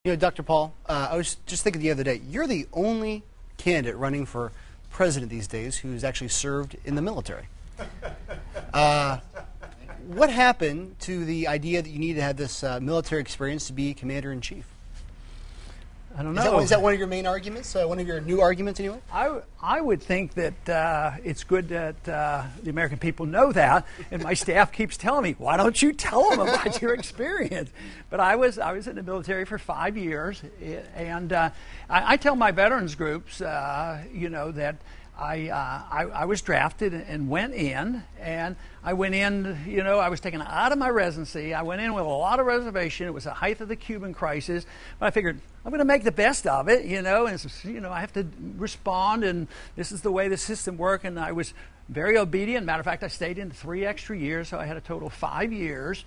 You know, Dr. Paul, I was just thinking the other day, you're the only candidate running for president these days who's actually served in the military. What happened to the idea that you need to have this military experience to be commander-in-chief? I don't know. Is that one of your main arguments? One of your new arguments, anyway? I would think that it's good that the American people know that, and my staff keeps telling me, "Why don't you tell them about your experience?" But I was in the military for 5 years, and I tell my veterans groups, you know, that I was drafted and went in, and I went in, you know, I was taken out of my residency. I went in with a lot of reservation. It was the height of the Cuban crisis, but I figured I'm going to make the best of it, you know, and you know, I have to respond, and this is the way the system works. And I was very obedient. Matter of fact, I stayed in 3 extra years, so I had a total of 5 years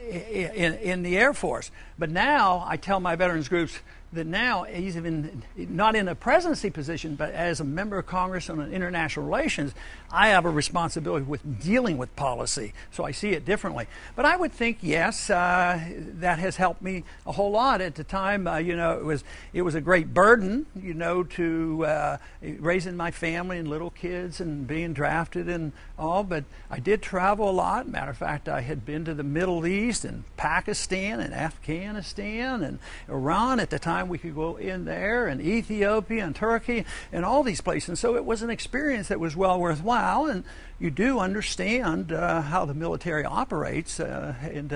in the Air Force. But now I tell my veterans groups that now he's even not in a presidency position, but as a member of Congress on international relations, I have a responsibility with dealing with policy. So I see it differently. But I would think, yes, that has helped me a whole lot. At the time, you know, it was a great burden, you know, to raising my family and little kids and being drafted and all. But I did travel a lot. Matter of fact, I had been to the Middle East and Pakistan and Afghanistan and Iran at the time. We could go in there, and Ethiopia and Turkey and all these places. And so it was an experience that was well worthwhile, and you do understand how the military operates, and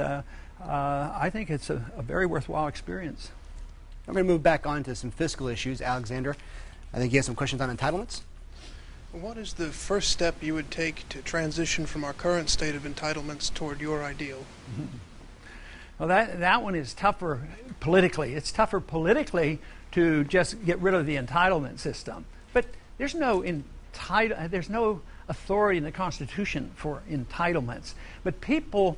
I think it's a very worthwhile experience. I'm going to move back on to some fiscal issues. Alexander, I think you have some questions on entitlements. What is the first step you would take to transition from our current state of entitlements toward your ideal? Well, that one is tougher politically. It's tougher politically to just get rid of the entitlement system. But there's no authority in the Constitution for entitlements. But people,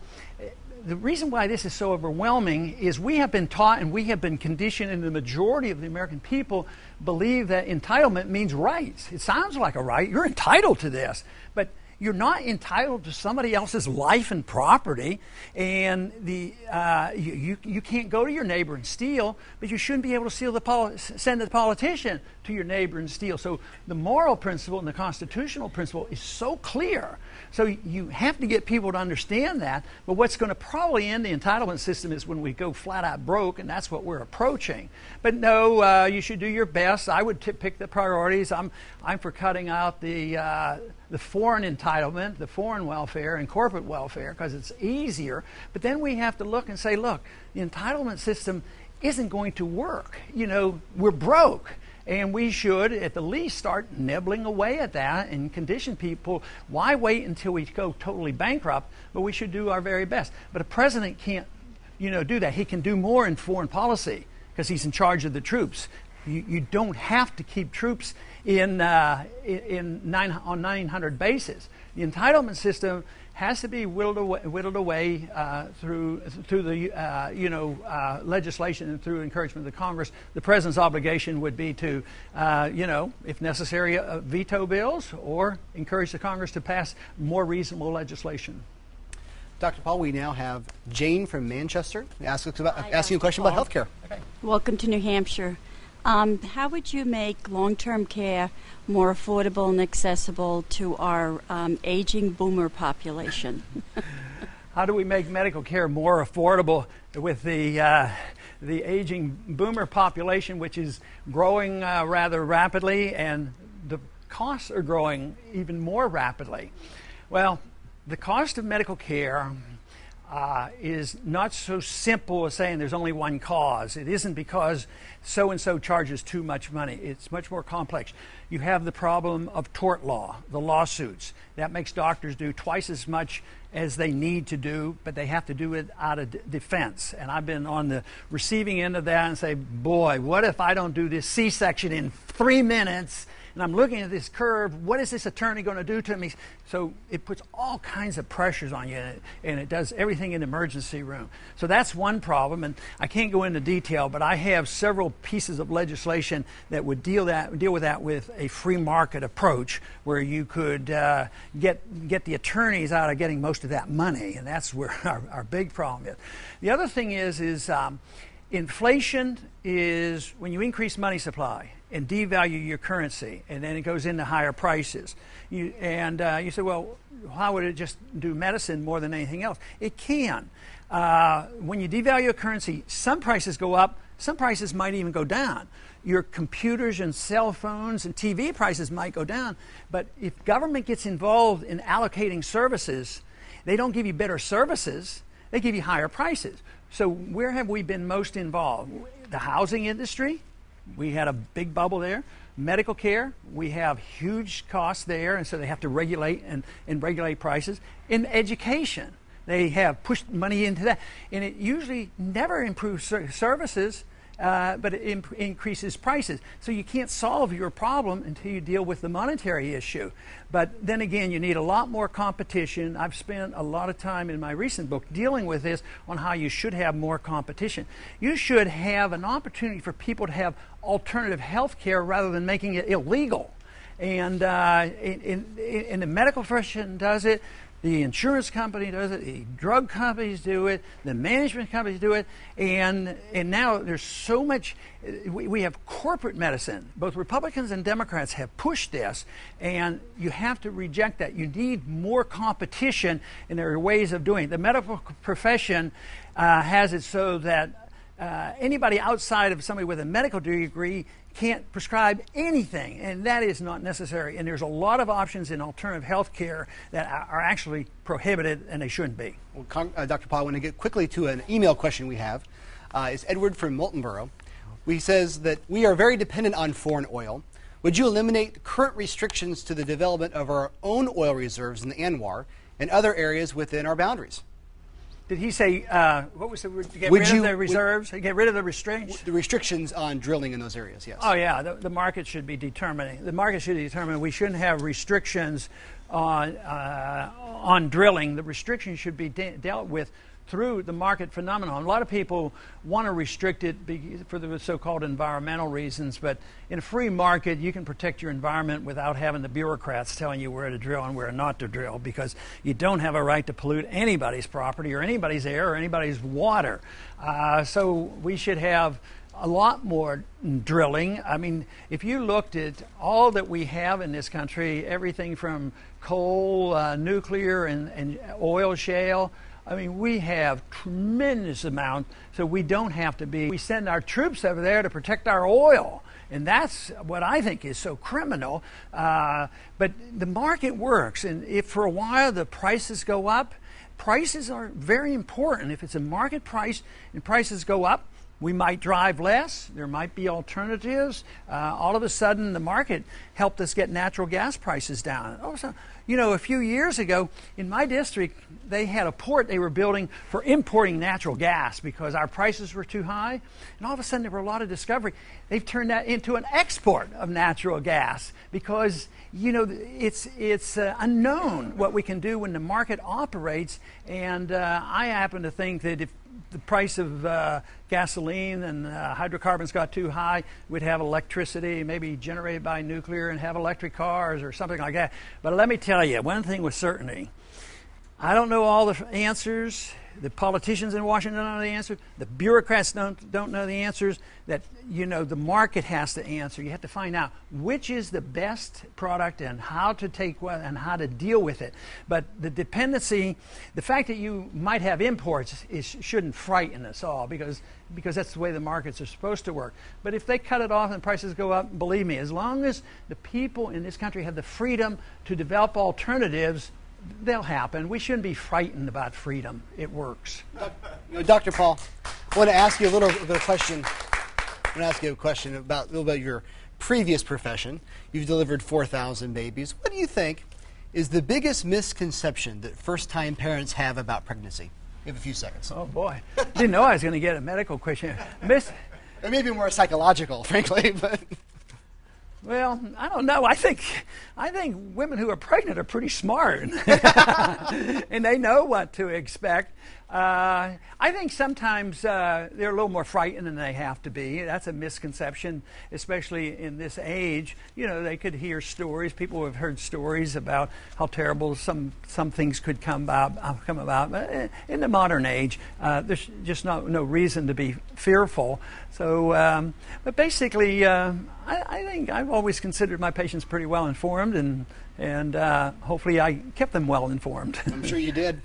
the reason why this is so overwhelming is we have been taught and we have been conditioned, and the majority of the American people believe that entitlement means rights. It sounds like a right. You're entitled to this. But you're not entitled to somebody else's life and property, and you can't go to your neighbor and steal, but you shouldn't be able to send the politician to your neighbor and steal. So the moral principle and the constitutional principle is so clear. So you have to get people to understand that. But what's going to probably end the entitlement system is when we go flat out broke, and that's what we're approaching. But no, you should do your best. I would pick the priorities. I'm for cutting out the foreign entitlement, the foreign welfare, and corporate welfare, because it's easier. But then we have to look and say, look, the entitlement system isn't going to work. You know, we're broke. And we should, at the least, start nibbling away at that and condition people. Why wait until we go totally bankrupt? But we should do our very best. But a president can't, you know, do that. He can do more in foreign policy because he's in charge of the troops. You don't have to keep troops on 900 bases. The entitlement system has to be whittled away through the legislation and through encouragement of the Congress. The president's obligation would be to, if necessary, veto bills or encourage the Congress to pass more reasonable legislation. Dr. Paul, we now have Jane from Manchester asking you a question about health care. Okay. Welcome to New Hampshire. How would you make long-term care more affordable and accessible to our aging boomer population? How do we make medical care more affordable with the aging boomer population, which is growing rather rapidly, and the costs are growing even more rapidly? Well, the cost of medical care is not so simple as saying there's only one cause. It isn't because so-and-so charges too much money. It's much more complex. You have the problem of tort law, the lawsuits. That makes doctors do twice as much as they need to do, but they have to do it out of defense. And I've been on the receiving end of that and say, boy, what if I don't do this C-section in 3 minutes? And I'm looking at this curve, what is this attorney going to do to me? So it puts all kinds of pressures on you, and it does everything in the emergency room. So that's one problem, and I can't go into detail, but I have several pieces of legislation that would deal with that with a free market approach, where you could get the attorneys out of getting most of that money, and that's where our big problem is. The other thing is inflation is when you increase money supply and devalue your currency, and then it goes into higher prices. You say, well, how would it just do medicine more than anything else? It can. When you devalue a currency, some prices go up, some prices might even go down. Your computers and cell phones and TV prices might go down, but if government gets involved in allocating services, they don't give you better services, they give you higher prices. So where have we been most involved? The housing industry, we had a big bubble there. Medical care, we have huge costs there, and so they have to regulate and regulate prices. In education, they have pushed money into that, and it usually never improves services, but it increases prices. So you can't solve your problem until you deal with the monetary issue. But then again, you need a lot more competition. I've spent a lot of time in my recent book dealing with this on how you should have more competition. You should have an opportunity for people to have alternative health care rather than making it illegal. And the medical profession does it. The insurance company does it, the drug companies do it, the management companies do it, and now there's so much, we have corporate medicine. Both Republicans and Democrats have pushed this, and you have to reject that. You need more competition, and there are ways of doing it. The medical profession has it so that anybody outside of somebody with a medical degree can't prescribe anything, and that is not necessary. And there's a lot of options in alternative health care that are actually prohibited, and they shouldn't be. Well, Dr. Paul, I want to get quickly to an email question we have. It's Edward from Miltonboro. He says that we are very dependent on foreign oil. Would you eliminate current restrictions to the development of our own oil reserves in the Anwar and other areas within our boundaries? Did he say, what was the, get rid of the reserves, get rid of the restraints? The restrictions on drilling in those areas, yes. Oh, yeah, the market should be determining. The market should determine. We shouldn't have restrictions on drilling. The restrictions should be dealt with through the market phenomenon. A lot of people want to restrict it for the so-called environmental reasons, but in a free market, you can protect your environment without having the bureaucrats telling you where to drill and where not to drill, because you don't have a right to pollute anybody's property or anybody's air or anybody's water. So we should have a lot more drilling. I mean, if you looked at all that we have in this country, everything from coal, nuclear, and oil shale, I mean, we have tremendous amount, so we don't have to be. We send our troops over there to protect our oil, and that's what I think is so criminal. But the market works, and if for a while the prices go up, prices are very important. If it's a market price and prices go up, we might drive less. There might be alternatives. All of a sudden, the market helped us get natural gas prices down. Also, you know, a few years ago, in my district, they had a port they were building for importing natural gas because our prices were too high. And all of a sudden, there were a lot of discovery. They've turned that into an export of natural gas because, you know, it's unknown what we can do when the market operates. And I happen to think that if the price of gasoline and hydrocarbons got too high, we'd have electricity maybe generated by nuclear and have electric cars or something like that. But let me tell you, one thing with certainty, I don't know all the answers. The politicians in Washington don't know the answer. The bureaucrats don't know the answers. That, you know, the market has to answer. You have to find out which is the best product and how to take what and how to deal with it. But the dependency, the fact that you might have imports shouldn't frighten us all because that's the way the markets are supposed to work. But if they cut it off and prices go up, believe me, as long as the people in this country have the freedom to develop alternatives, they'll happen. We shouldn't be frightened about freedom. It works. You know, Dr. Paul, I want to ask you a little bit of a question. I want to ask you a question about your previous profession. You've delivered 4,000 babies. What do you think is the biggest misconception that first-time parents have about pregnancy? You have a few seconds. Oh boy, didn't know I was going to get a medical question. It may be more psychological, frankly, but. Well, I don't know. I think women who are pregnant are pretty smart, and they know what to expect. I think sometimes they're a little more frightened than they have to be. That's a misconception, especially in this age. You know, they could hear stories. People have heard stories about how terrible some things could come about. But in the modern age, there's just no reason to be fearful. So, but basically, I think I've always considered my patients pretty well informed, and hopefully I kept them well informed. I'm sure you did.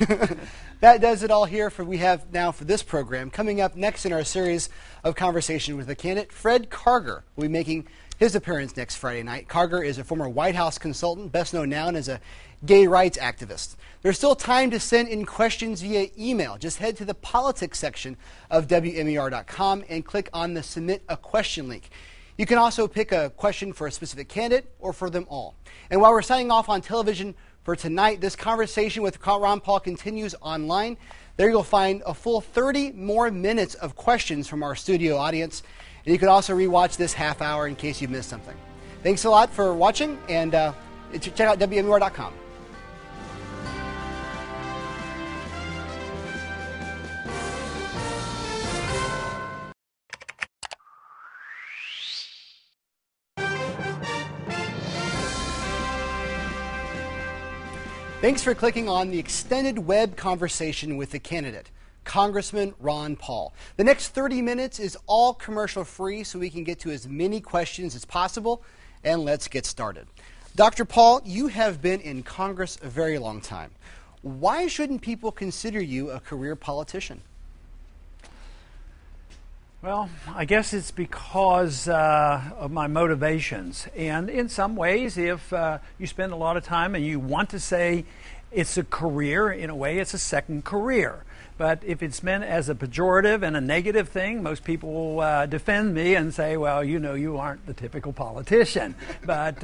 That does it all here for this program. Coming up next in our series of conversation with the candidate, Fred Karger will be making his appearance next Friday night. Karger is a former White House consultant, best known now as a gay rights activist. There's still time to send in questions via email. Just head to the politics section of WMER.com and click on the Submit a Question link. You can also pick a question for a specific candidate or for them all. And while we're signing off on television for tonight, this conversation with Ron Paul continues online. There you'll find a full 30 more minutes of questions from our studio audience. And you can also rewatch this half hour in case you missed something. Thanks a lot for watching, and check out WMER.com. Thanks for clicking on the extended web conversation with the candidate, Congressman Ron Paul. The next 30 minutes is all commercial free, so we can get to as many questions as possible, and let's get started. Dr. Paul, you have been in Congress a very long time. Why shouldn't people consider you a career politician? Well, I guess it's because of my motivations. And in some ways, if you spend a lot of time and you want to say it's a career, in a way it's a second career. But if it's meant as a pejorative and a negative thing, most people defend me and say, well, you know, you aren't the typical politician. But,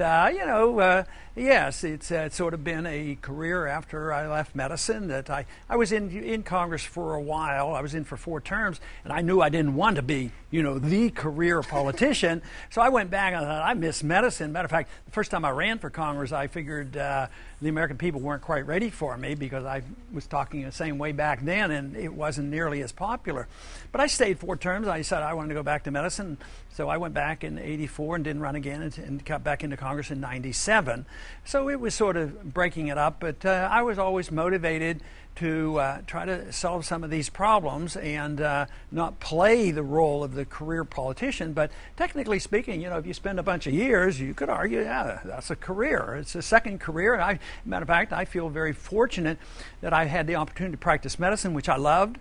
yes, it's sort of been a career after I left medicine that I was in Congress for a while. I was in for 4 terms, and I knew I didn't want to be, you know, the career politician. So I went back and I thought, I miss medicine. Matter of fact, the first time I ran for Congress, I figured the American people weren't quite ready for me because I was talking the same way back then, and it wasn't nearly as popular. But I stayed 4 terms. I decided I wanted to go back to medicine. So I went back in '84 and didn't run again and got back into Congress in '97. So it was sort of breaking it up, but I was always motivated to try to solve some of these problems and not play the role of the career politician. But technically speaking, you know, if you spend a bunch of years, you could argue, yeah, that's a career. It's a second career. Matter of fact, I feel very fortunate that I had the opportunity to practice medicine, which I loved.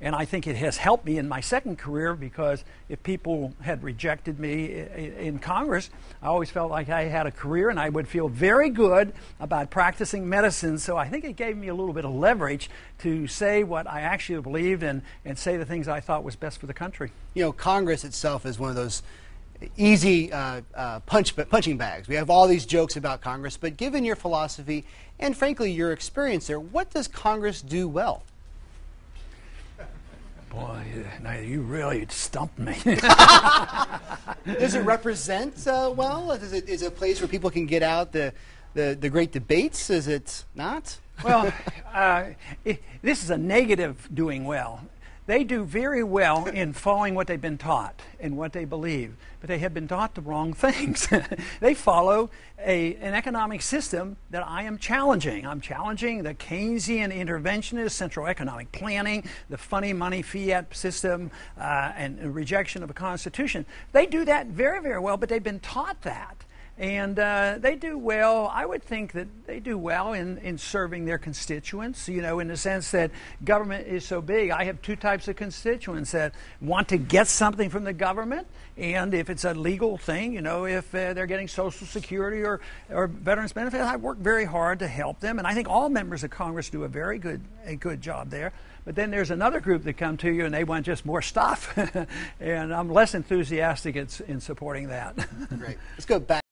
And I think it has helped me in my second career, because if people had rejected me in Congress, I always felt like I had a career and I would feel very good about practicing medicine. So I think it gave me a little bit of leverage to say what I actually believed and say the things I thought was best for the country. You know, Congress itself is one of those easy punching bags. We have all these jokes about Congress, but given your philosophy and frankly your experience there, what does Congress do well? Boy, now you really stumped me. Does it represent well? Is it a place where people can get out the great debates? Is it not? Well, this is a negative doing well. They do very well in following what they've been taught and what they believe, but they have been taught the wrong things. They follow an economic system that I am challenging. I'm challenging the Keynesian interventionist central economic planning, the funny money fiat system, and rejection of a constitution. They do that very, very well, but they've been taught that. And they do well. I would think that they do well in serving their constituents, you know, in the sense that government is so big. I have 2 types of constituents that want to get something from the government, and if it's a legal thing, you know, if they're getting Social Security or veterans benefits, I work very hard to help them. And I think all members of Congress do a very good job there. But then there's another group that come to you and they want just more stuff. And I'm less enthusiastic in supporting that. Great. Let's go back.